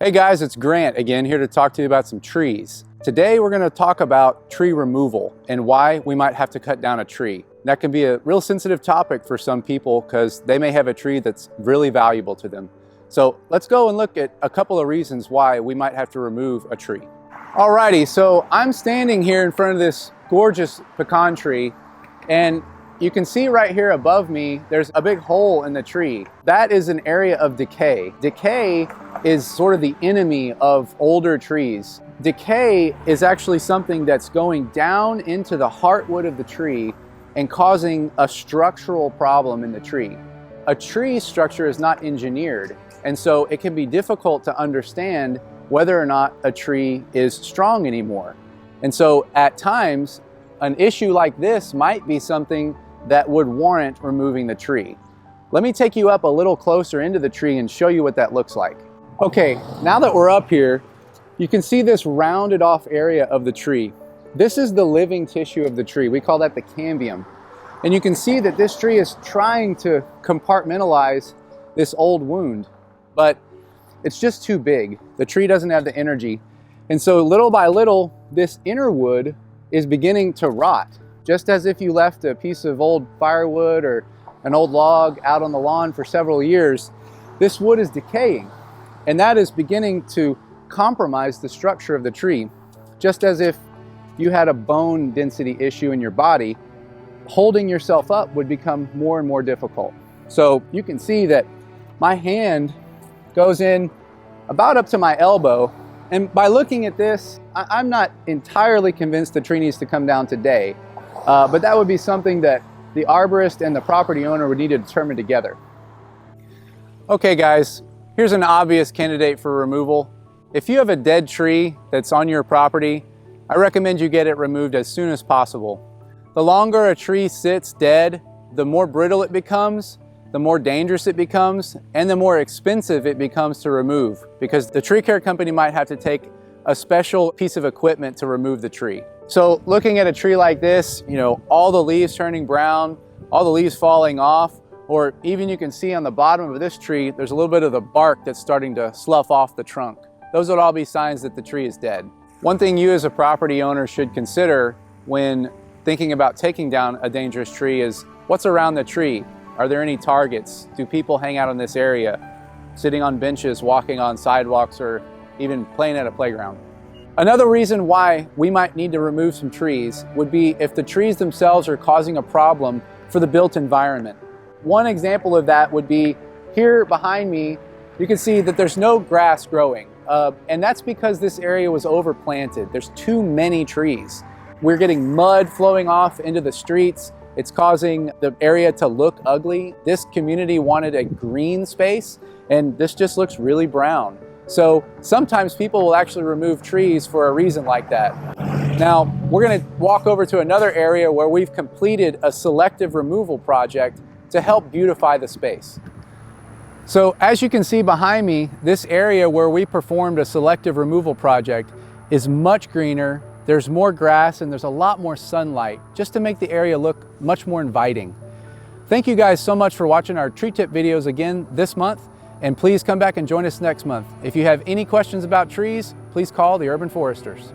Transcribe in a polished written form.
Hey guys, it's Grant again, here to talk to you about some trees. Today we're going to talk about tree removal and why we might have to cut down a tree. That can be a real sensitive topic for some people because they may have a tree that's really valuable to them. So let's go and look at a couple of reasons why we might have to remove a tree. Alrighty, so I'm standing here in front of this gorgeous pecan tree, and you can see right here above me, there's a big hole in the tree. That is an area of decay. Decay is sort of the enemy of older trees. Decay is actually something that's going down into the heartwood of the tree and causing a structural problem in the tree. A tree structure is not engineered, and so it can be difficult to understand whether or not a tree is strong anymore. And so at times, an issue like this might be something that would warrant removing the tree. Let me take you up a little closer into the tree and show you what that looks like. Okay, now that we're up here, you can see this rounded off area of the tree. This is the living tissue of the tree. We call that the cambium. And you can see that this tree is trying to compartmentalize this old wound, but it's just too big. The tree doesn't have the energy. And so little by little, this inner wood is beginning to rot. Just as if you left a piece of old firewood or an old log out on the lawn for several years, this wood is decaying. And that is beginning to compromise the structure of the tree. Just as if you had a bone density issue in your body, holding yourself up would become more and more difficult. So you can see that my hand goes in about up to my elbow. And by looking at this, I'm not entirely convinced the tree needs to come down today. But that would be something that the arborist and the property owner would need to determine together. Okay guys, here's an obvious candidate for removal. If you have a dead tree that's on your property, I recommend you get it removed as soon as possible. The longer a tree sits dead, the more brittle it becomes, the more dangerous it becomes, and the more expensive it becomes to remove, because the tree care company might have to take a special piece of equipment to remove the tree. So looking at a tree like this, all the leaves turning brown, all the leaves falling off, or even you can see on the bottom of this tree, there's a little bit of the bark that's starting to slough off the trunk. Those would all be signs that the tree is dead. One thing you as a property owner should consider when thinking about taking down a dangerous tree is what's around the tree. Are there any targets? Do people hang out in this area, sitting on benches, walking on sidewalks, or even playing at a playground? Another reason why we might need to remove some trees would be if the trees themselves are causing a problem for the built environment. One example of that would be here behind me, you can see that there's no grass growing. And that's because this area was overplanted. There's too many trees. We're getting mud flowing off into the streets. It's causing the area to look ugly. This community wanted a green space, and this just looks really brown. So sometimes people will actually remove trees for a reason like that. Now, we're going to walk over to another area where we've completed a selective removal project to help beautify the space. So as you can see behind me, this area where we performed a selective removal project is much greener. There's more grass and there's a lot more sunlight just to make the area look much more inviting. Thank you guys so much for watching our tree tip videos again this month. And please come back and join us next month. If you have any questions about trees, please call the Urban Foresters.